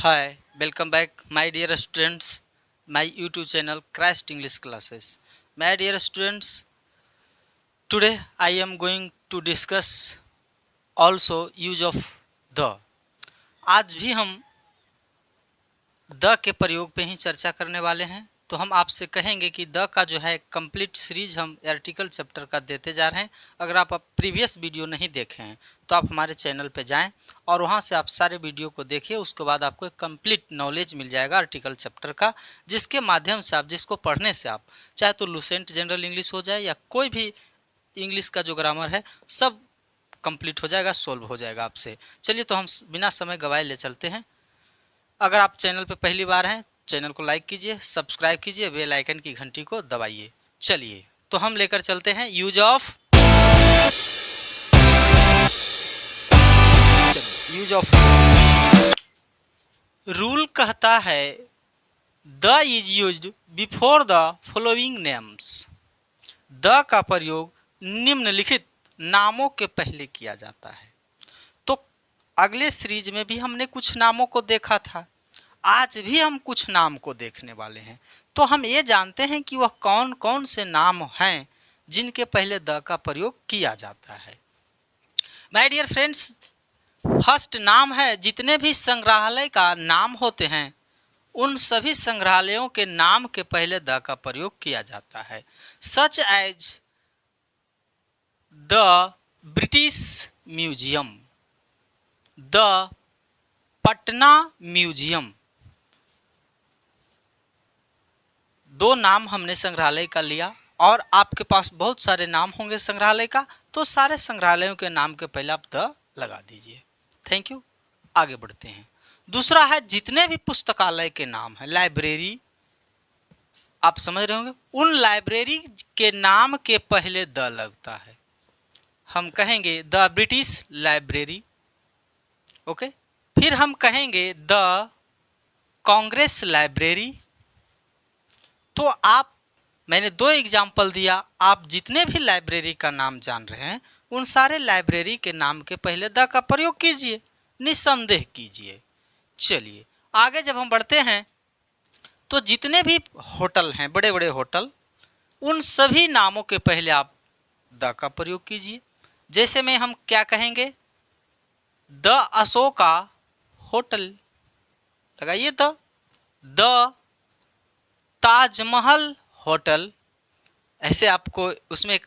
Hi, welcome back, my dear students, my YouTube channel Christ English Classes. My dear students, today I am going to discuss also use of the. आज भी हम the के प्रयोग पे ही चर्चा करने वाले हैं। तो हम आपसे कहेंगे कि द का जो है कंप्लीट सीरीज हम आर्टिकल चैप्टर का देते जा रहे हैं। अगर आप प्रीवियस वीडियो नहीं देखे हैं तो आप हमारे चैनल पे जाएं और वहां से आप सारे वीडियो को देखिए। उसके बाद आपको एक कंप्लीट नॉलेज मिल जाएगा आर्टिकल चैप्टर का, जिसके माध्यम से आप जिसको पढ़ने से आप चाहे तो लुसेंट जनरल इंग्लिश हो जाए या कोई भी इंग्लिश का जो ग्रामर है सब कंप्लीट हो जाएगा, सोल्व हो जाएगा आपसे। चलिए तो हम बिना समय गवाए ले चलते हैं। अगर आप चैनल पे पहली बार हैं, चैनल को लाइक कीजिए, सब्सक्राइब कीजिए, बेल आइकन की घंटी को दबाइए। चलिए तो हम लेकर चलते हैं यूज ऑफ रूल कहता है the is used before the following names. The का प्रयोग निम्नलिखित नामों के पहले किया जाता है। तो अगले सीरीज में भी हमने कुछ नामों को देखा था, आज भी हम कुछ नाम को देखने वाले हैं। तो हम ये जानते हैं कि वह कौन कौन से नाम हैं जिनके पहले द का प्रयोग किया जाता है। माय डियर फ्रेंड्स, फर्स्ट नाम है, जितने भी संग्रहालय का नाम होते हैं उन सभी संग्रहालयों के नाम के पहले द का प्रयोग किया जाता है। Such as the British museum, the Patna museum. दो नाम हमने संग्रहालय का लिया और आपके पास बहुत सारे नाम होंगे संग्रहालय का, तो सारे संग्रहालयों के नाम के पहले आप द लगा दीजिए। Thank you. आगे बढ़ते हैं। दूसरा है जितने भी पुस्तकालय के नाम है, लाइब्रेरी, आप समझ रहे होंगे, उन लाइब्रेरी के नाम के पहले द लगता है। हम कहेंगे द ब्रिटिश लाइब्रेरी, ओके। फिर हम कहेंगे द कांग्रेस लाइब्रेरी। तो आप, मैंने दो एग्जाम्पल दिया, आप जितने भी लाइब्रेरी का नाम जान रहे हैं उन सारे लाइब्रेरी के नाम के पहले द का प्रयोग कीजिए, निसंदेह कीजिए। चलिए आगे जब हम बढ़ते हैं तो जितने भी होटल हैं, बड़े बड़े होटल, उन सभी नामों के पहले आप द का प्रयोग कीजिए। जैसे में हम क्या कहेंगे, द अशोका होटल, लगाइए द ताजमहल होटल। ऐसे आपको उसमें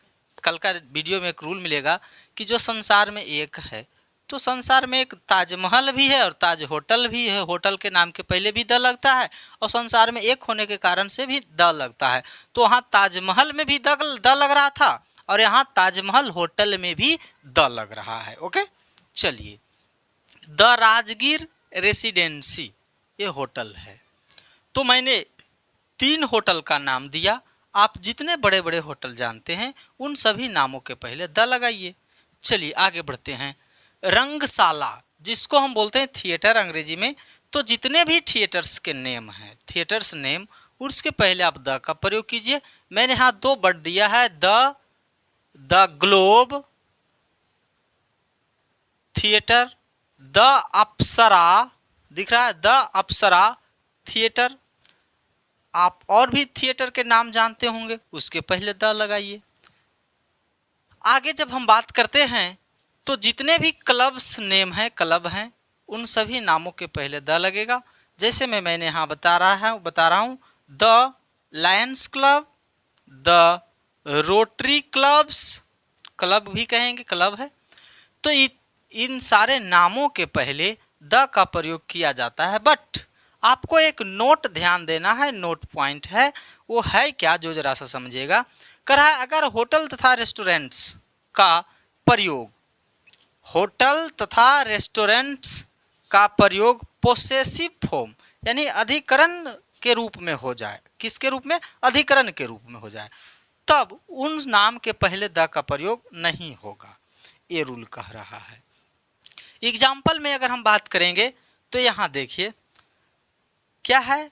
कल का वीडियो में एक रूल मिलेगा कि जो संसार में एक है, तो संसार में एक ताजमहल भी है और ताज होटल भी है। होटल के नाम के पहले भी द लगता है और संसार में एक होने के कारण से भी द लगता है। तो वहाँ ताजमहल में भी द लग रहा था और यहाँ ताजमहल होटल में भी द लग रहा है। ओके, चलिए द राजगीर रेसिडेंसी ये होटल है। तो मैंने 3 होटल का नाम दिया। आप जितने बड़े बड़े होटल जानते हैं उन सभी नामों के पहले द लगाइए। चलिए आगे बढ़ते हैं। रंगशाला, जिसको हम बोलते हैं थिएटर अंग्रेजी में, तो जितने भी थिएटर्स के नेम हैं, थिएटर्स नेम, उसके पहले आप द का प्रयोग कीजिए। मैंने यहाँ 2 वर्ड दिया है, द ग्लोब थिएटर, द अप्सरा, दिख रहा है द अप्सरा थिएटर। आप और भी थिएटर के नाम जानते होंगे, उसके पहले द लगाइए। आगे जब हम बात करते हैं तो जितने भी क्लब्स नेम हैं, क्लब हैं, उन सभी नामों के पहले द लगेगा। जैसे मैंने यहाँ बता रहा हूँ the Lions club, the rotary clubs, club भी कहेंगे, क्लब है। तो इन सारे नामों के पहले द का प्रयोग किया जाता है। बट आपको एक नोट ध्यान देना है, नोट पॉइंट है, वो है क्या, जो जरा सा समझिएगा। कर रहा है, अगर होटल तथा रेस्टोरेंट्स का प्रयोग, होटल तथा रेस्टोरेंट्स का प्रयोग पोसेसिव फॉर्म यानी अधिकरण के रूप में हो जाए, किसके रूप में, अधिकरण के रूप में हो जाए, तब उन नाम के पहले द का प्रयोग नहीं होगा। ये रूल कह रहा है। एग्जाम्पल में अगर हम बात करेंगे तो यहाँ देखिए क्या है,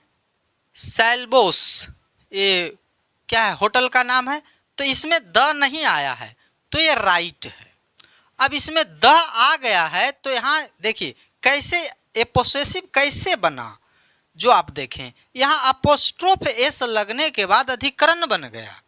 सैल्बोस, ये क्या है, होटल का नाम है। तो इसमें द नहीं आया है तो ये राइट है। अब इसमें द आ गया है तो यहाँ देखिए कैसे ए पोसेसिव कैसे बना, जो आप देखें यहाँ अपोस्ट्रोफ एस लगने के बाद अधिकरण बन गया,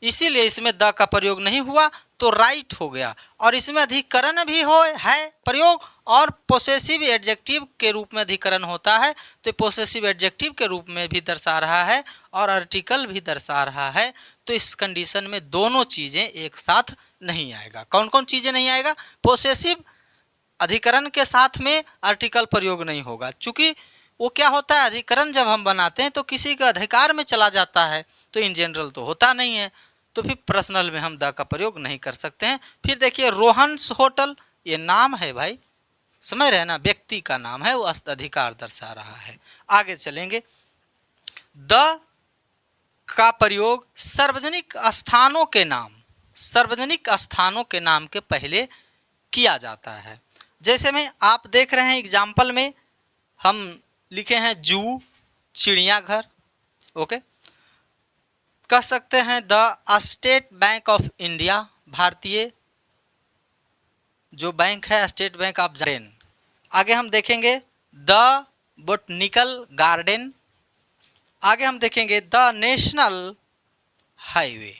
इसीलिए इसमें द का प्रयोग नहीं हुआ तो राइट हो गया। और इसमें अधिकरण भी है प्रयोग और पोसेसिव एडजेक्टिव के रूप में अधिकरण होता है, तो पोसेसिव एडजेक्टिव के रूप में भी दर्शा रहा है और आर्टिकल भी दर्शा रहा है। तो इस कंडीशन में दोनों चीजें एक साथ नहीं आएगा। कौन कौन चीजें नहीं आएगा? पोसेसिव अधिकरण के साथ में आर्टिकल प्रयोग नहीं होगा, चूंकि वो क्या होता है, अधिकरण जब हम बनाते हैं तो किसी के अधिकार में चला जाता है, तो इन जनरल तो होता नहीं है, तो फिर पर्सनल में हम द का प्रयोग नहीं कर सकते हैं। फिर देखिए रोहन्स होटल, ये नाम है भाई, समझ रहे हैं ना, व्यक्ति का नाम है, वो अधिकार दर्शा रहा है। आगे चलेंगे, द का प्रयोग सार्वजनिक स्थानों के नाम, सार्वजनिक स्थानों के नाम के पहले किया जाता है। जैसे में आप देख रहे हैं एग्जाम्पल में हम लिखे हैं जू, चिड़ियाघर, ओके। कह सकते हैं the state bank of India, भारतीय जो बैंक है स्टेट बैंक ऑफ गार्डन। आगे हम देखेंगे द बोटनिकल गार्डन। आगे हम देखेंगे द नेशनल हाईवे।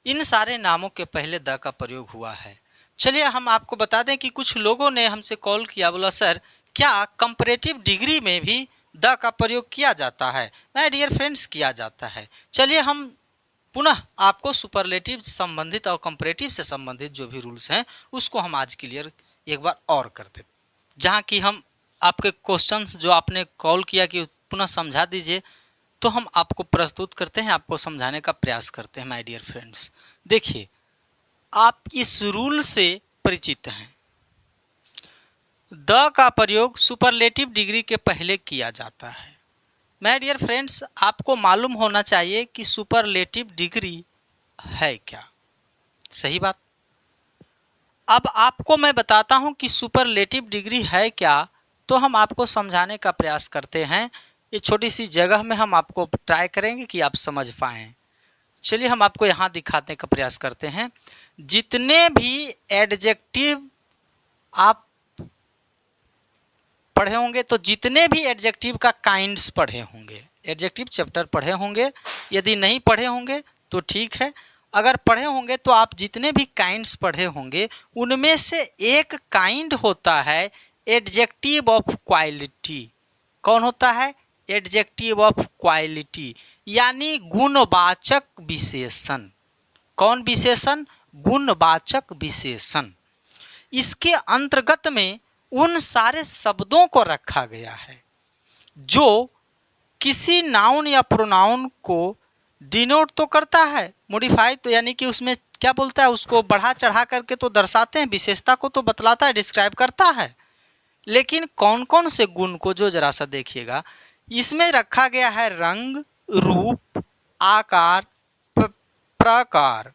इन सारे नामों के पहले द का प्रयोग हुआ है। चलिए हम आपको बता दें कि कुछ लोगों ने हमसे कॉल किया, बोला सर क्या कंपैरेटिव डिग्री में भी द का प्रयोग किया जाता है? माय डियर फ्रेंड्स, किया जाता है। चलिए हम पुनः आपको सुपरलेटिव संबंधित और कंपैरेटिव से संबंधित जो भी रूल्स हैं उसको हम आज क्लियर एक बार और कर दें, जहाँ कि हम आपके क्वेश्चंस जो आपने कॉल किया कि पुनः समझा दीजिए, तो हम आपको प्रस्तुत करते हैं, आपको समझाने का प्रयास करते हैं। माय डियर फ्रेंड्स, देखिए आप इस रूल से परिचित हैं, द का प्रयोग सुपरलेटिव डिग्री के पहले किया जाता है। माय डियर फ्रेंड्स, आपको मालूम होना चाहिए कि सुपरलेटिव डिग्री है क्या, सही बात। अब आपको मैं बताता हूं कि सुपरलेटिव डिग्री है क्या, तो हम आपको समझाने का प्रयास करते हैं। ये छोटी सी जगह में हम आपको ट्राई करेंगे कि आप समझ पाएं। चलिए हम आपको यहाँ दिखाने का प्रयास करते हैं। जितने भी एडजेक्टिव आप पढ़े होंगे, तो जितने भी एडजेक्टिव का काइंड्स पढ़े होंगे, एडजेक्टिव चैप्टर पढ़े होंगे, यदि नहीं पढ़े होंगे तो ठीक है, अगर पढ़े होंगे तो आप जितने भी काइंड्स पढ़े होंगे उनमें से एक काइंड होता है एडजेक्टिव ऑफ क्वालिटी। कौन होता है? एडजेक्टिव ऑफ क्वालिटी, यानी गुणवाचक विशेषण। कौन विशेषण? गुणवाचक विशेषण। इसके अंतर्गत में उन सारे शब्दों को रखा गया है जो किसी नाउन या प्रोनाउन को डिनोट तो करता है, मॉडिफाई तो यानी कि उसमें क्या बोलता है, उसको बढ़ा चढ़ा करके तो दर्शाते हैं, विशेषता को तो बतलाता है, डिस्क्राइब करता है, लेकिन कौन कौन से गुण को जो जरा सा देखिएगा, इसमें रखा गया है रंग, रूप, आकार, प्रकार,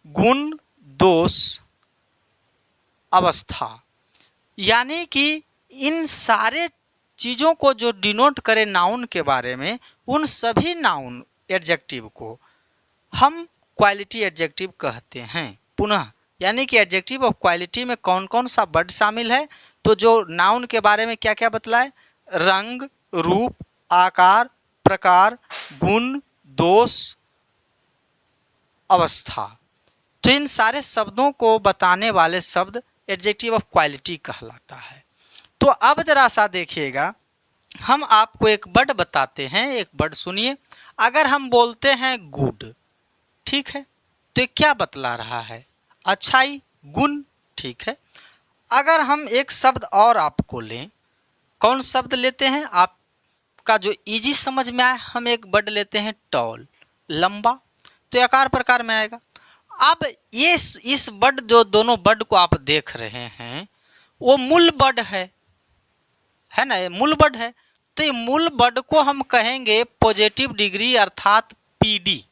गुण, दोष, अवस्था, यानी कि इन सारे चीजों को जो डिनोट करे नाउन के बारे में, उन सभी नाउन एडजेक्टिव को हम क्वालिटी एडजेक्टिव कहते हैं। पुनः यानी कि एडजेक्टिव ऑफ क्वालिटी में कौन कौन सा वर्ड शामिल है, तो जो नाउन के बारे में क्या क्या बतलाए, रंग, रूप, आकार, प्रकार, गुण, दोष, अवस्था, तो इन सारे शब्दों को बताने वाले शब्द एडजेक्टिव ऑफ क्वालिटी कहलाता है। तो अब जरा सा देखिएगा, हम आपको एक वर्ड बताते हैं, एक वर्ड सुनिए। अगर हम बोलते हैं गुड, ठीक है, तो क्या बतला रहा है? अच्छाई, गुण, ठीक है। अगर हम एक शब्द और आपको लें, कौन शब्द लेते हैं? आपका जो इजी समझ में आए, हम एक वर्ड लेते हैं टॉल, लंबा, तो आकार प्रकार में आएगा। अब ये इस वर्ड, जो दोनों वर्ड को आप देख रहे हैं, वो मूल वर्ड है ना, ये मूल वर्ड है। तो ये मूल वर्ड को हम कहेंगे पॉजिटिव डिग्री अर्थात पीडी।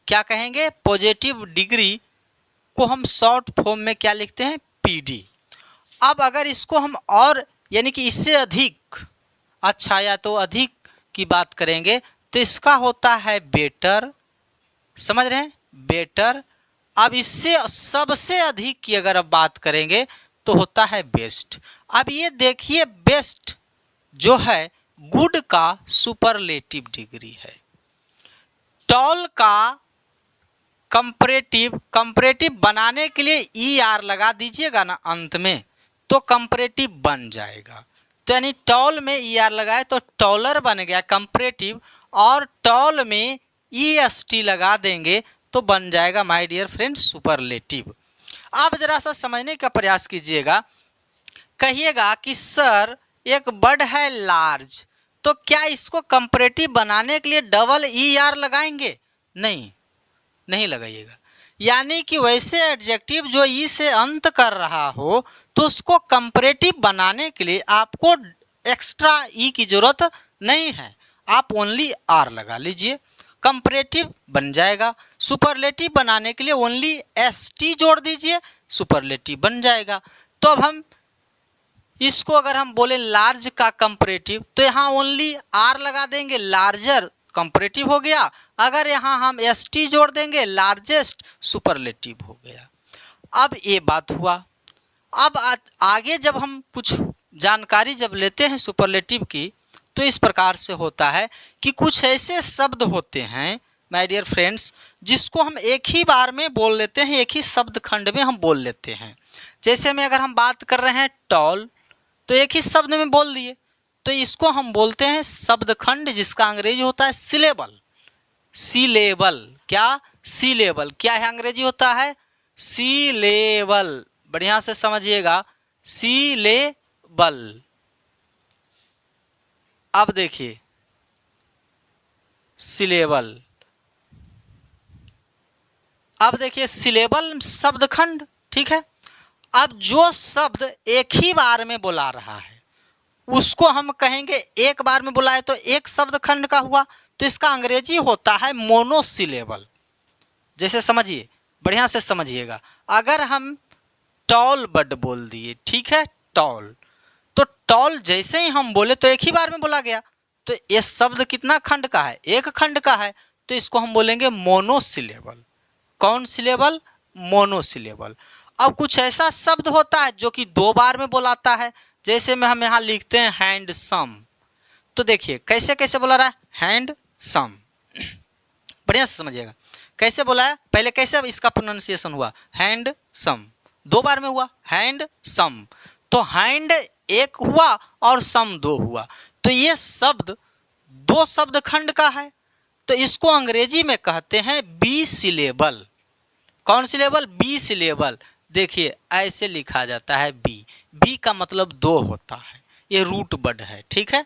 क्या कहेंगे? पॉजिटिव डिग्री को हम शॉर्ट फॉर्म में क्या लिखते हैं? पीडी। अब अगर इसको हम और यानी कि इससे अधिक अच्छा या तो अधिक की बात करेंगे, तो इसका होता है बेटर। समझ रहे हैं? बेटर। अब इससे सबसे अधिक की अगर अब बात करेंगे तो होता है बेस्ट। अब ये देखिए बेस्ट जो है गुड का सुपरलेटिव डिग्री है। टॉल का कंपैरेटिव बनाने के लिए ई आर लगा दीजिएगा ना अंत में, तो कंपैरेटिव बन जाएगा। तो यानी टॉल में ई आर लगाए तो टॉलर बन गया कंपैरेटिव, और टॉल में ई एस टी लगा देंगे तो बन जाएगा माय डियर फ्रेंड्स सुपरलेटिव। आप जरा सा समझने का प्रयास कीजिएगा। कहिएगा कि सर एक वर्ड है लार्ज, तो क्या इसको कंपैरेटिव बनाने के लिए डबल ई आर लगाएंगे? नहीं लगाइएगा। यानी कि वैसे एडजेक्टिव जो ई से अंत कर रहा हो तो उसको कंपैरेटिव बनाने के लिए आपको एक्स्ट्रा ई की जरूरत नहीं है, आप ओनली आर लगा लीजिए, कंपैरेटिव बन जाएगा। सुपरलेटिव बनाने के लिए ओनली एस टी जोड़ दीजिए, सुपरलेटिव बन जाएगा। तो अब हम इसको अगर हम बोले लार्ज का कंपैरेटिव तो यहाँ ओनली आर लगा देंगे, लार्जर कंपैरेटिव हो गया। अगर यहाँ हम एस टी जोड़ देंगे लार्जेस्ट सुपरलेटिव हो गया। अब ये बात हुआ। अब आगे जब हम कुछ जानकारी जब लेते हैं सुपरलेटिव की तो इस प्रकार से होता है कि कुछ ऐसे शब्द होते हैं माय डियर फ्रेंड्स जिसको हम एक ही बार में बोल लेते हैं, एक ही शब्द खंड में हम बोल लेते हैं। जैसे में अगर हम बात कर रहे हैं टॉल, तो एक ही शब्द में बोल दिए, तो इसको हम बोलते हैं शब्द खंड, जिसका अंग्रेजी होता है सिलेबल। सिलेबल क्या? सिलेबल क्या है? अंग्रेजी होता है सिलेबल। बढ़िया से समझिएगा, सिलेबल। अब देखिए सिलेबल, अब देखिए सिलेबल शब्द खंड, ठीक है। अब जो शब्द एक ही बार में बुला रहा है उसको हम कहेंगे, एक बार में बुलाए तो एक शब्द खंड का हुआ, तो इसका अंग्रेजी होता है मोनोसिलेबल। जैसे समझिए, बढ़िया से समझिएगा, अगर हम टॉल बर्ड बोल दिए, ठीक है, टॉल, तो टॉल जैसे ही हम बोले तो एक ही बार में बोला गया, तो ये शब्द कितना खंड का है? एक खंड का है, तो इसको हम बोलेंगे मोनोसिलेबल। कौन सिलेबल? मोनोसिलेबल। अब कुछ ऐसा शब्द होता है जो कि दो बार में बुलाता है, जैसे में हम यहाँ लिखते हैं हैंडसम, तो देखिए कैसे कैसे बोला रहा है, हैंडसम। बढ़िया से समझिएगा कैसे बोला है, पहले कैसे इसका प्रोनाउंसिएशन हुआ, हैंडसम, दो बार में हुआ हैंडसम, तो हैंड एक हुआ और सम दो हुआ, तो ये शब्द दो शब्द खंड का है, तो इसको अंग्रेजी में कहते हैं बी सिलेबल। कौन सिलेबल? Bisyllable. देखिए ऐसे लिखा जाता है बी, बी का मतलब दो होता है, ये रूट वर्ड है, ठीक है।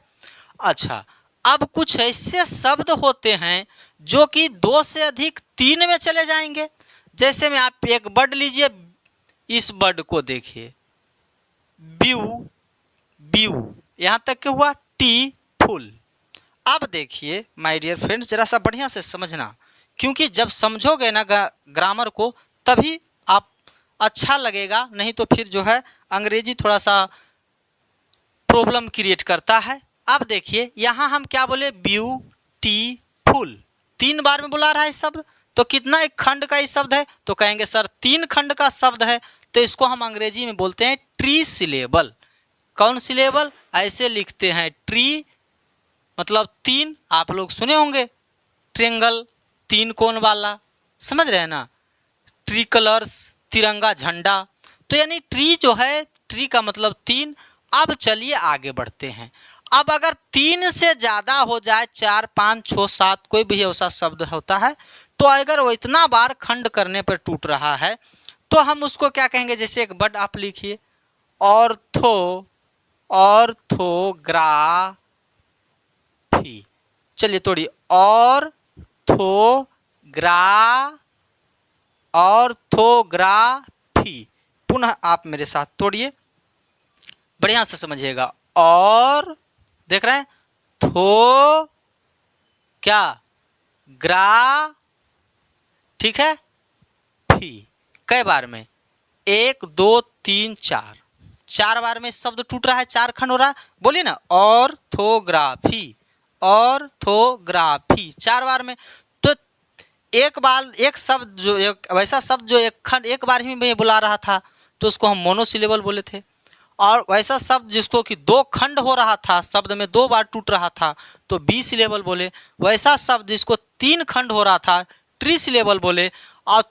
अच्छा, अब कुछ ऐसे शब्द होते हैं जो कि दो से अधिक तीन में चले जाएंगे। जैसे में आप एक वर्ड लीजिए, इस वर्ड को देखिए, ब्यू, ब्यू, यहां तक के हुआ टी फुल। अब देखिए माय डियर फ्रेंड्स, जरा सा बढ़िया से समझना, क्योंकि जब समझोगे ना ग्रामर को तभी आप अच्छा लगेगा, नहीं तो फिर जो है अंग्रेजी थोड़ा सा प्रॉब्लम क्रिएट करता है। अब देखिए यहाँ हम क्या बोले, ब्यूटीफुल, तीन बार में बुला रहा है शब्द, तो कितना एक खंड का ही शब्द है, तो कहेंगे सर तीन खंड का शब्द है, तो इसको हम अंग्रेजी में बोलते हैं ट्री सिलेबल। कौन सिलेबल? ऐसे लिखते हैं ट्री मतलब तीन, आप लोग सुने होंगे ट्रिंगल, तीन कोण वाला, समझ रहे हैं ना, ट्री कलर्स, तिरंगा झंडा, तो यानी ट्री जो है, ट्री का मतलब तीन। अब चलिए आगे बढ़ते हैं। अब अगर तीन से ज्यादा हो जाए, चार, पाँच, छः, सात, कोई भी ऐसा शब्द होता है, तो अगर वो इतना बार खंड करने पर टूट रहा है तो हम उसको क्या कहेंगे? जैसे एक वर्ड आप लिखिए, ऑर्थो, ऑर्थोग्राफी, चलिए तोड़िए, ऑर्थोग्राफी, पुनः आप मेरे साथ तोड़िए, बढ़िया से समझिएगा, और देख रहे हैं, थो क्या, ग्रा, ठीक है, फी, कई बार में, एक, दो, तीन, चार, चार बार में शब्द टूट रहा है, चार खंड हो रहा है, बोलिए ना, ऑर्थोग्राफी, ऑर्थोग्राफी, चार बार में। तो एक बार एक शब्द जो एक वैसा शब्द जो एक खंड एक बार ही में बुला रहा था, तो उसको हम मोनोसिलेबल बोले थे। और वैसा शब्द जिसको कि दो खंड हो रहा था, शब्द में दो बार टूट रहा था, तो बी सिलेबल बोले। वैसा शब्द जिसको तीन खंड हो रहा था, ट्री सिलेबल बोले। और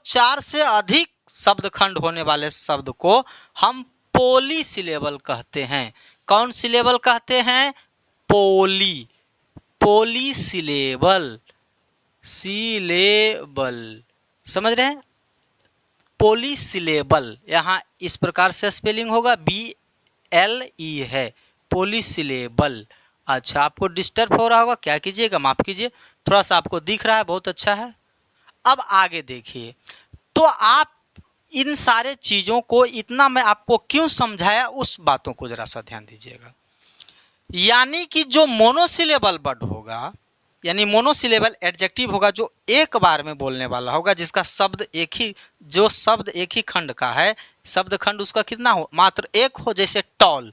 चार से अधिक शब्द खंड होने वाले शब्द को हम पोली सिलेबल कहते हैं। कौन सिलेबल कहते हैं? पोली, पोली सिलेबल, सिलेबल, समझ रहे हैं? पोली सिलेबल, यहाँ इस प्रकार से स्पेलिंग होगा, BLE है, पोली सिलेबल। अच्छा, आपको डिस्टर्ब हो रहा होगा, क्या कीजिएगा, माफ कीजिए, थोड़ा सा आपको दिख रहा है, बहुत अच्छा है। अब आगे देखिए, तो आप इन सारे चीजों को इतना मैं आपको क्यों समझाया, उस बातों को जरा सा ध्यान दीजिएगा। यानी कि जो मोनोसिलेबल वर्ड होगा, यानी मोनोसिलेबल एडजेक्टिव होगा, जो एक बार में बोलने वाला होगा, जिसका शब्द एक ही, जो शब्द एक ही खंड का है, शब्द खंड उसका कितना हो, मात्र एक हो, जैसे टॉल।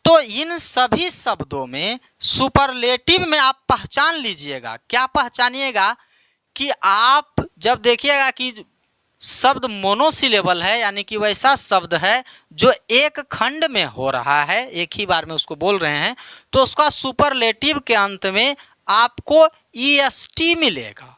तो इन सभी शब्दों में सुपरलेटिव में आप पहचान लीजिएगा। क्या पहचानिएगा? कि आप जब देखिएगा कि शब्द मोनोसिलेबल है, यानी कि वैसा शब्द है जो एक खंड में हो रहा है, एक ही बार में उसको बोल रहे हैं, तो उसका सुपरलेटिव के अंत में आपको EST मिलेगा।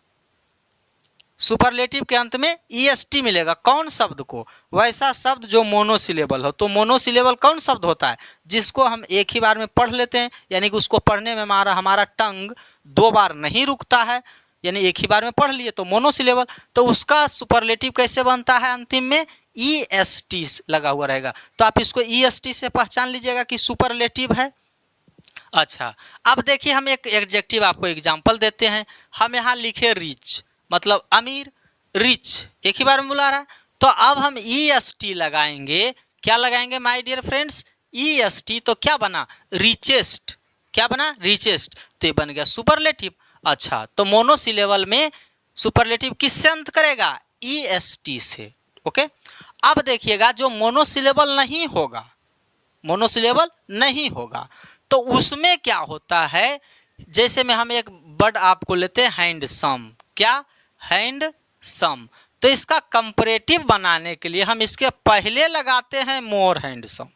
सुपरलेटिव के अंत में EST मिलेगा। कौन शब्द को? वैसा शब्द जो मोनोसिलेबल हो। तो मोनोसिलेबल कौन शब्द होता है? जिसको हम एक ही बार में पढ़ लेते हैं, यानी कि उसको पढ़ने में हमारा टंग दो बार नहीं रुकता है, यानी एक ही बार में पढ़ लिए तो मोनोसिलेबल। तो उसका सुपरलेटिव कैसे बनता है? अंतिम में EST लगा हुआ रहेगा। तो आप इसको EST से पहचान लीजिएगा कि सुपरलेटिव है। अच्छा, अब देखिए, हम एक एडजेक्टिव आपको एग्जांपल देते हैं। हम यहाँ लिखे रिच, मतलब अमीर, रिच एक ही बार में बुला रहा है, तो अब हम EST लगाएंगे। क्या लगाएंगे माय डियर फ्रेंड्स? EST। तो क्या बना? रिचेस्ट। क्या बना? रिचेस्ट। तो ये बन गया सुपरलेटिव। अच्छा, तो मोनोसिलेबल में सुपरलेटिव किससे अंत करेगा? EST से। ओके, अब देखिएगा, जो मोनोसिलेबल नहीं होगा, मोनोसिलेबल नहीं होगा, तो उसमें क्या होता है? जैसे में हम एक वर्ड आपको लेते हैं हैंडसम। क्या? हैंडसम। तो इसका कंपैरेटिव बनाने के लिए हम इसके पहले लगाते हैं मोर हैंडसम।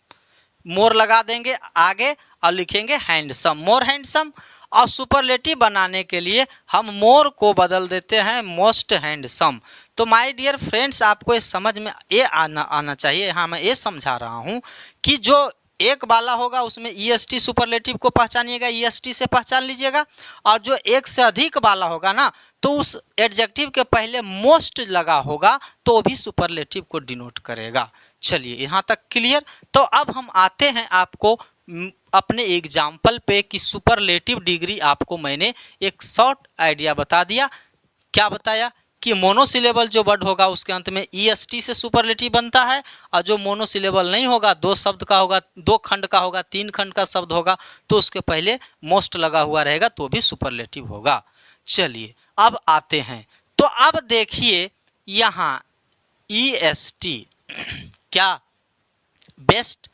मोर लगा देंगे आगे और लिखेंगे हैंडसम, मोर हैंडसम। और सुपरलेटिव बनाने के लिए हम मोर को बदल देते हैं मोस्ट हैंडसम। तो माय डियर फ्रेंड्स, आपको ये समझ में ये आना चाहिए। यहाँ मैं ये समझा रहा हूँ कि जो एक वाला होगा उसमें EST सुपरलेटिव को पहचानिएगा, EST से पहचान लीजिएगा। और जो एक से अधिक वाला होगा ना, तो उस एडजेक्टिव के पहले मोस्ट लगा होगा, तो वो भी सुपरलेटिव को डिनोट करेगा। चलिए, यहाँ तक क्लियर। तो अब हम आते हैं आपको अपने एग्जाम्पल पे कि सुपरलेटिव डिग्री आपको मैंने एक शॉर्ट आइडिया बता दिया। क्या बताया? कि मोनोसिलेबल जो वर्ड होगा उसके अंत में EST से सुपरलेटिव बनता है, और जो मोनोसिलेबल नहीं होगा, दो शब्द का होगा, दो खंड का होगा, तीन खंड का शब्द होगा, तो उसके पहले मोस्ट लगा हुआ रहेगा, तो भी सुपरलेटिव होगा। चलिए, अब आते हैं। तो अब देखिए यहाँ EST क्या? बेस्ट।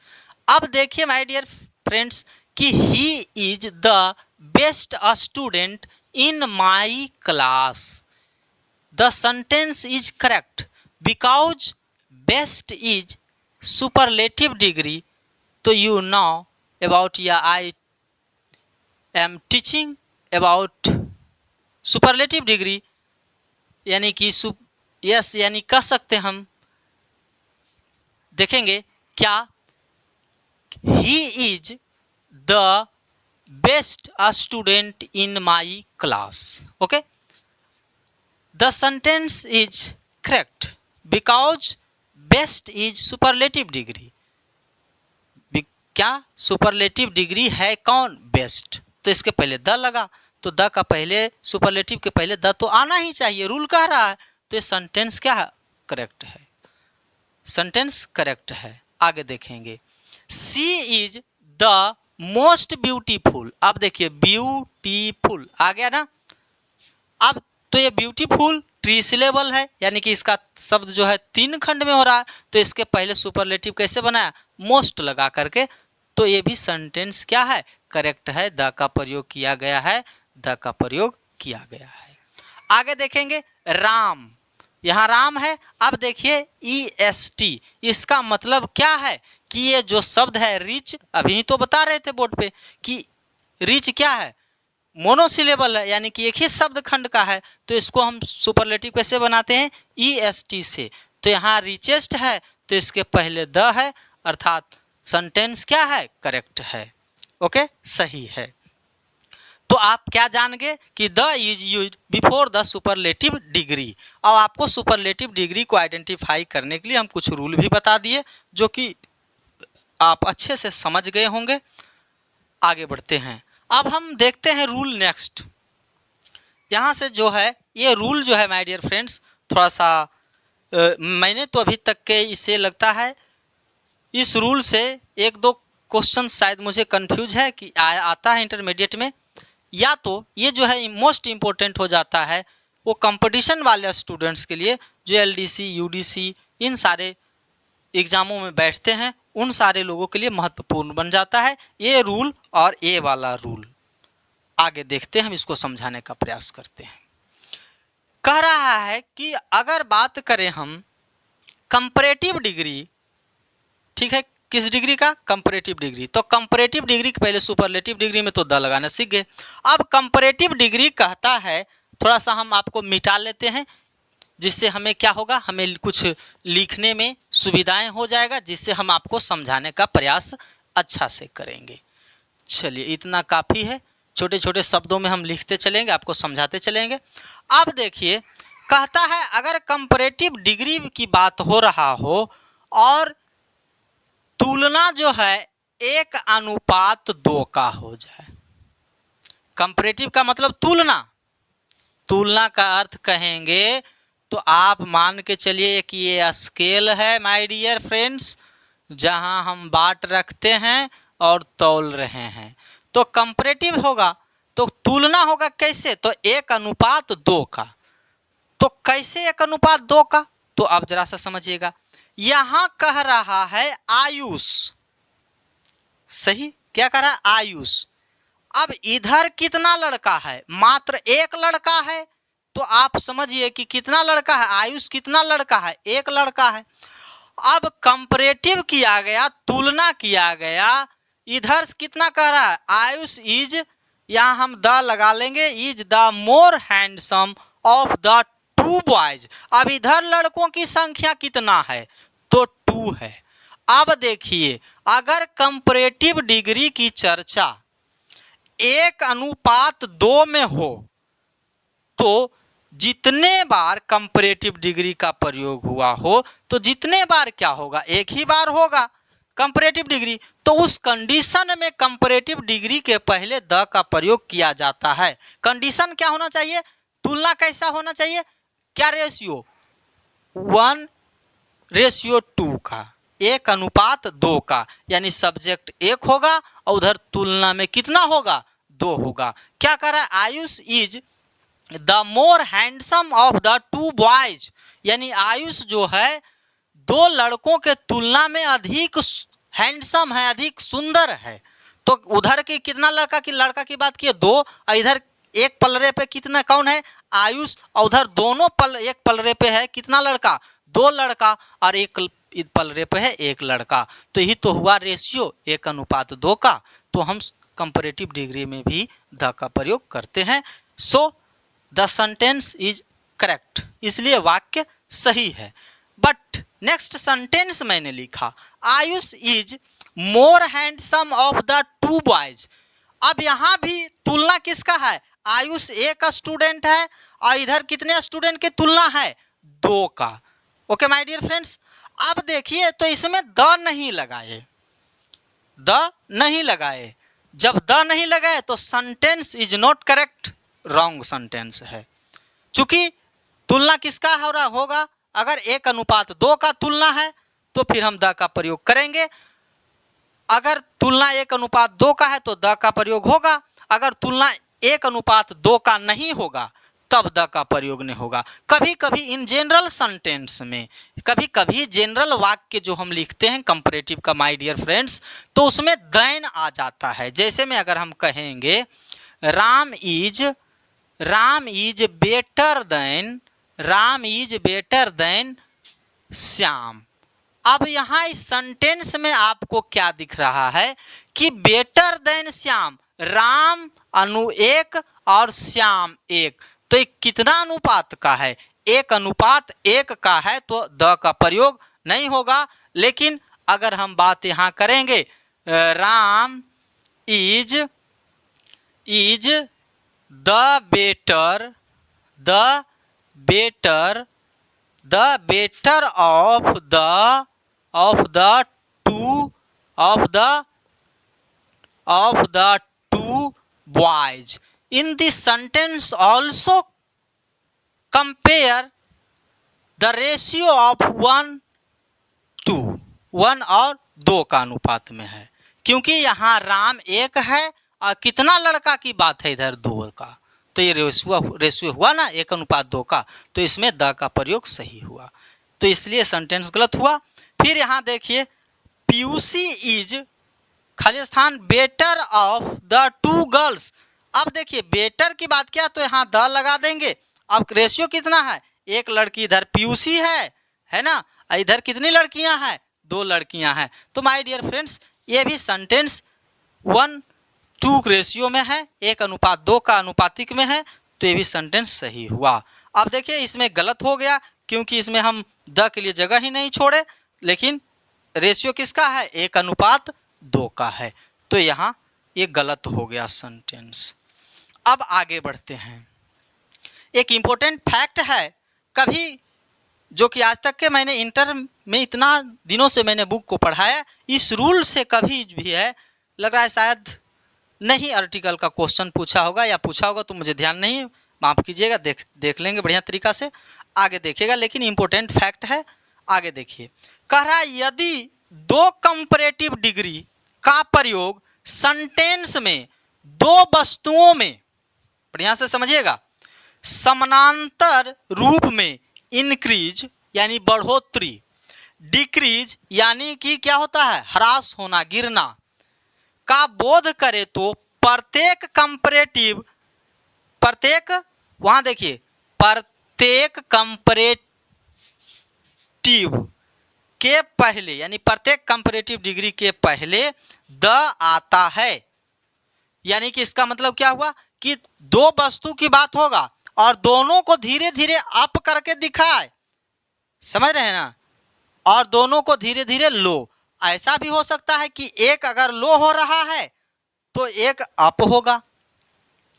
अब देखिए माय डियर फ्रेंड्स कि he is the best student in my class. The sentence is correct because best is superlative degree. So you know about, yeah, I am teaching about superlative degree, यानी कि yes, यानी कह सकते हम देखेंगे क्या? He is the best student in my class. Okay. The sentence is correct because best is superlative degree. क्या? Superlative degree है कौन? बेस्ट। तो इसके पहले द लगा, तो द का पहले, सुपरलेटिव के पहले द तो आना ही चाहिए, रूल कह रहा है। तो ये सेंटेंस क्या है? करेक्ट है, सेंटेंस करेक्ट है। आगे देखेंगे, she is the most beautiful. अब देखिए, ब्यूटीफुल आ गया ना। अब तो ये ब्यूटीफुल ट्री सिलेबल है, यानी कि इसका शब्द जो है तीन खंड में हो रहा है, तो इसके पहले सुपरलेटिव कैसे बनाया? मोस्ट लगा करके। तो ये भी सेंटेंस क्या है? करेक्ट है, द का प्रयोग किया गया है, द का प्रयोग किया गया है। आगे देखेंगे, राम। यहाँ राम है। अब देखिए EST, इसका मतलब क्या है? कि ये जो शब्द है रिच, अभी तो बता रहे थे बोर्ड पे कि रिच क्या है, मोनोसिलेबल है, यानी कि एक ही शब्द खंड का है, तो इसको हम सुपरलेटिव कैसे बनाते हैं, EST से। तो यहाँ रिचेस्ट है तो इसके पहले द है, अर्थात सेंटेंस क्या है, करेक्ट है, ओके, सही है। तो आप क्या जान गए कि the is used before the superlative degree. अब आपको सुपरलेटिव डिग्री को आइडेंटिफाई करने के लिए हम कुछ रूल भी बता दिए, जो कि आप अच्छे से समझ गए होंगे। आगे बढ़ते हैं, अब हम देखते हैं रूल नेक्स्ट। यहाँ से जो है ये रूल जो है माय डियर फ्रेंड्स, थोड़ा सा मैंने तो अभी तक के इसे लगता है इस रूल से एक दो क्वेश्चन शायद मुझे कंफ्यूज है कि आता है इंटरमीडिएट में, या तो ये जो है मोस्ट इम्पोर्टेंट हो जाता है वो कंपटीशन वाले स्टूडेंट्स के लिए, जो LDC UDC इन सारे एग्जामों में बैठते हैं, उन सारे लोगों के लिए महत्वपूर्ण बन जाता है ये रूल और ये वाला रूल। आगे देखते हैं, हम इसको समझाने का प्रयास करते हैं। कह रहा है कि अगर बात करें हम कंपैरेटिव डिग्री, ठीक है, किस डिग्री का, कंपैरेटिव डिग्री, तो कंपैरेटिव डिग्री के पहले सुपरलेटिव डिग्री में तो द लगाना सीख गए। अब कंपैरेटिव डिग्री कहता है, थोड़ा सा हम आपको मिटा लेते हैं, जिससे हमें क्या होगा, हमें कुछ लिखने में सुविधाएं हो जाएगा, जिससे हम आपको समझाने का प्रयास अच्छा से करेंगे। चलिए इतना काफी है, छोटे छोटे शब्दों में हम लिखते चलेंगे, आपको समझाते चलेंगे। अब देखिए कहता है अगर कंपैरेटिव डिग्री की बात हो रहा हो और तुलना जो है 1:2 का हो जाए। कंपैरेटिव का मतलब तुलना, तुलना का अर्थ कहेंगे तो आप मान के चलिए कि ये स्केल है माय डियर फ्रेंड्स, जहां हम बाट रखते हैं और तौल रहे हैं। तो कंपैरेटिव होगा तो तुलना होगा कैसे, तो 1:2 का। तो कैसे 1:2 का, तो आप जरा सा समझिएगा, यहां कह रहा है आयुष, सही, क्या कह रहा है, आयुष। अब इधर कितना लड़का है, मात्र एक लड़का है, तो आप समझिए कि कितना लड़का है, आयुष कितना लड़का है, एक लड़का है। अब कंपैरेटिव किया गया, तुलना किया गया, इधर कितना कह रहा है, आयुष इज, यहां हम द लगा लेंगे, is the more handsome of the 2 boys. अब इधर लड़कों की संख्या कितना है, तो 2 है। अब देखिए अगर कंपैरेटिव डिग्री की चर्चा 1:2 में हो तो जितने बार कंपैरेटिव डिग्री का प्रयोग हुआ हो तो जितने बार क्या होगा, एक ही बार होगा कंपैरेटिव डिग्री। तो उस कंडीशन में कंपैरेटिव डिग्री के पहले द का प्रयोग किया जाता है। कंडीशन क्या होना चाहिए, तुलना कैसा होना चाहिए, क्या रेशियो, 1:2 का, 1:2 का, यानी सब्जेक्ट 1 होगा और उधर तुलना में कितना होगा, 2 होगा। क्या कह रहा है, Ayush is the more handsome of the 2 boys, यानी आयुष जो है 2 लड़कों के तुलना में अधिक हैंडसम है, अधिक सुंदर है। तो उधर की कितना लड़का की बात की 2, और इधर एक पलरे पे कितना कौन है, आयुष, और उधर दोनों एक पलरे पे है कितना लड़का, 2 लड़का, और एक पलरे पे है 1 लड़का। तो यही तो हुआ रेशियो 1:2 का। तो हम कंपैरेटिव डिग्री में भी द का प्रयोग करते हैं। So the sentence is correct, इसलिए वाक्य सही है। बट नेक्स्ट सेंटेंस मैंने लिखा, Ayush is more handsome of the 2 boys. अब यहां भी तुलना किसका है, आयुष एक स्टूडेंट है और इधर कितने स्टूडेंट की तुलना है, 2 का। ओके माय डियर फ्रेंड्स, अब देखिए तो इसमें द नहीं लगाए, द नहीं लगाए, जब द नहीं लगाए तो sentence is not correct, wrong sentence है। चूंकि तुलना किसका हो रहा होगा, अगर 1:2 का तुलना है तो फिर हम द का प्रयोग करेंगे। अगर तुलना 1:2 का है तो द का प्रयोग होगा, अगर तुलना 1:2 का नहीं होगा तब द का प्रयोग नहीं होगा। कभी कभी इन जनरल सेंटेंस में, कभी कभी जनरल वाक्य जो हम लिखते हैं कंपैरेटिव का माय डियर फ्रेंड्स, तो उसमें देन आ जाता है। जैसे में अगर हम कहेंगे Ram is better than Shyam, अब यहाँ इस सेंटेंस में आपको क्या दिख रहा है कि बेटर देन श्याम, राम 1 और श्याम 1, तो ये कितना अनुपात का है? 1:1 का है, तो द का प्रयोग नहीं होगा। लेकिन अगर हम बात यहाँ करेंगे Ram is the better of the two boys. In this sentence also compare the ratio of 1:2, 1 और 2 का अनुपात में है, क्योंकि यहाँ राम 1 है और कितना लड़का की बात है इधर 2 का, तो ये रेशियो हुआ ना 1:2 का, तो इसमें द का प्रयोग सही हुआ, तो इसलिए सेंटेंस गलत हुआ। फिर यहाँ देखिए पीयूसी इज खाली स्थान बेटर ऑफ द 2 गर्ल्स। अब देखिए बेटर की बात किया तो यहाँ द लगा देंगे। अब रेशियो कितना है? 1 लड़की इधर पीयूसी है ना, इधर कितनी लड़कियां हैं? 2 लड़कियां हैं। तो माय डियर फ्रेंड्स, ये भी सेंटेंस 1:2 रेशियो में है, 1:2 का अनुपातिक में है, तो ये भी सेंटेंस सही हुआ। अब देखिए इसमें गलत हो गया, क्योंकि इसमें हम द के लिए जगह ही नहीं छोड़े, लेकिन रेशियो किसका है? 1:2 का है, तो यहाँ ये गलत हो गया सेंटेंस। अब आगे बढ़ते हैं। एक इम्पोर्टेंट फैक्ट है, कभी जो कि आज तक के मैंने इंटर में इतना दिनों से मैंने बुक को पढ़ाया, इस रूल से कभी भी है, लग रहा है शायद नहीं आर्टिकल का क्वेश्चन पूछा होगा, या पूछा होगा तो मुझे ध्यान नहीं, माफ कीजिएगा, देख लेंगे बढ़िया तरीका से, आगे देखिएगा, लेकिन इंपॉर्टेंट फैक्ट है, आगे देखिए। कह रहा है यदि 2 कंपैरेटिव डिग्री का प्रयोग सेंटेंस में 2 वस्तुओं में, बढ़िया से समझिएगा, समानांतर रूप में इंक्रीज यानी बढ़ोतरी, डिक्रीज यानी कि क्या होता है? ह्रास होना, गिरना का बोध करे, तो प्रत्येक वहां देखिए प्रत्येक कंपैरेटिव के पहले, यानी प्रत्येक कंपैरेटिव डिग्री के पहले द आता है। यानी कि इसका मतलब क्या हुआ कि 2 वस्तु की बात होगा और दोनों को धीरे धीरे अप करके दिखाए, समझ रहे हैं ना, और दोनों को धीरे धीरे लो। ऐसा भी हो सकता है कि एक अगर लो हो रहा है तो एक अप होगा,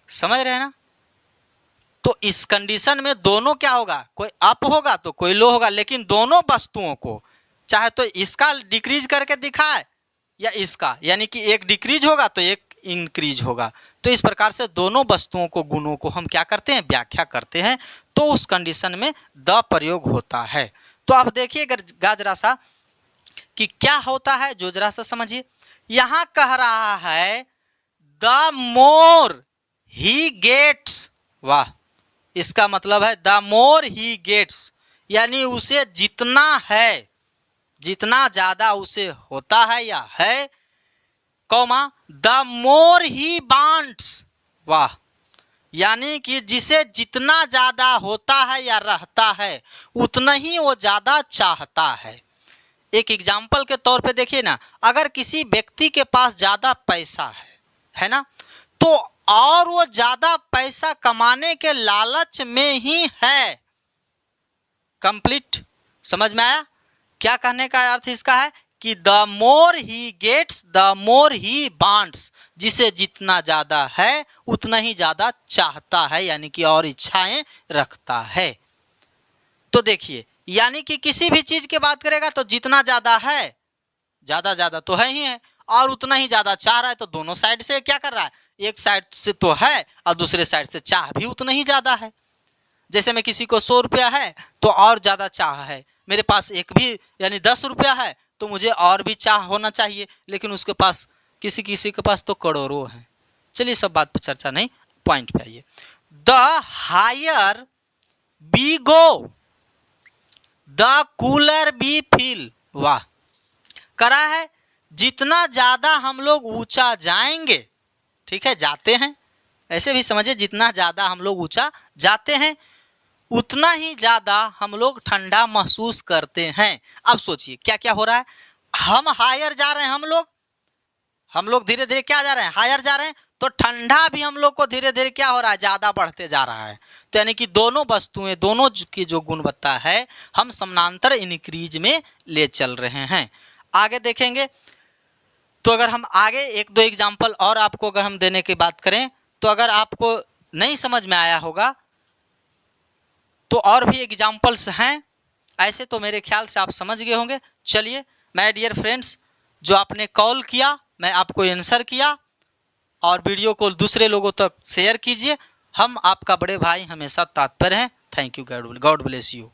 समझ रहे हैं ना। तो इस कंडीशन में दोनों क्या होगा? कोई अप होगा तो कोई लो होगा, लेकिन दोनों वस्तुओं को चाहे तो इसका डिक्रीज करके दिखाए या इसका, यानी कि एक डिक्रीज होगा तो एक इंक्रीज होगा। तो इस प्रकार से दोनों वस्तुओं को, गुणों को हम क्या करते हैं? व्याख्या करते हैं, तो उस कंडीशन में द प्रयोग होता है। तो अब देखिएगा जरा सा कि क्या होता है, जो जरा सा समझिए। यहां कह रहा है द मोर ही गेट्स, वाह, इसका मतलब है द मोर ही गेट्स, यानी उसे जितना है, जितना ज्यादा उसे होता है या है, comma the more he wants, वाह, यानी कि जिसे जितना ज्यादा होता है या रहता है उतना ही वो ज्यादा चाहता है। एक एग्जाम्पल के तौर पे देखिए ना, अगर किसी व्यक्ति के पास ज्यादा पैसा है ना, तो और वो ज्यादा पैसा कमाने के लालच में ही है, कंप्लीट समझ में आया? क्या कहने का अर्थ इसका है कि the more he gets the more he wants, जिसे जितना ज्यादा है उतना ही ज्यादा चाहता है, यानी कि और इच्छाएं रखता है। तो देखिए, यानी कि किसी भी चीज की बात करेगा तो जितना ज्यादा है, ज्यादा तो है ही है, और उतना ही ज्यादा चाह रहा है, तो दोनों साइड से क्या कर रहा है? एक साइड से तो है और दूसरे साइड से चाह भी उतना ही ज्यादा है। जैसे मैं किसी को 100 रुपया है तो और ज्यादा चाह है, मेरे पास एक भी यानी 10 रुपया है तो मुझे और भी चाह होना चाहिए, लेकिन उसके पास किसी के पास तो करोड़ों है। चलिए सब बात पर चर्चा नहीं, पॉइंट पे आइए। The higher we go the cooler we feel, वाह, करा है जितना ज्यादा हम लोग ऊंचा जाएंगे, ठीक है, जाते हैं, ऐसे भी समझिए जितना ज्यादा हम लोग ऊंचा जाते हैं उतना ही ज्यादा हम लोग ठंडा महसूस करते हैं। अब सोचिए क्या क्या हो रहा है, हम हायर जा रहे हैं, हम लोग धीरे धीरे क्या जा रहे हैं, हायर जा रहे हैं, तो ठंडा भी हम लोग को धीरे धीरे क्या हो रहा है, ज्यादा बढ़ते जा रहा है। तो यानी कि दोनों वस्तुएं, दोनों की जो गुणवत्ता है, हम समानांतर इंक्रीज में ले चल रहे हैं। आगे देखेंगे तो अगर हम आगे एक दो एग्जाम्पल और आपको अगर हम देने की बात करें, तो अगर आपको नहीं समझ में आया होगा तो और भी एग्जाम्पल्स हैं ऐसे, तो मेरे ख्याल से आप समझ गए होंगे। चलिए माय डियर फ्रेंड्स, जो आपने कॉल किया मैं आपको आंसर किया, और वीडियो को दूसरे लोगों तक शेयर कीजिए। हम आपका बड़े भाई हमेशा तत्पर हैं। Thank you, God bless you.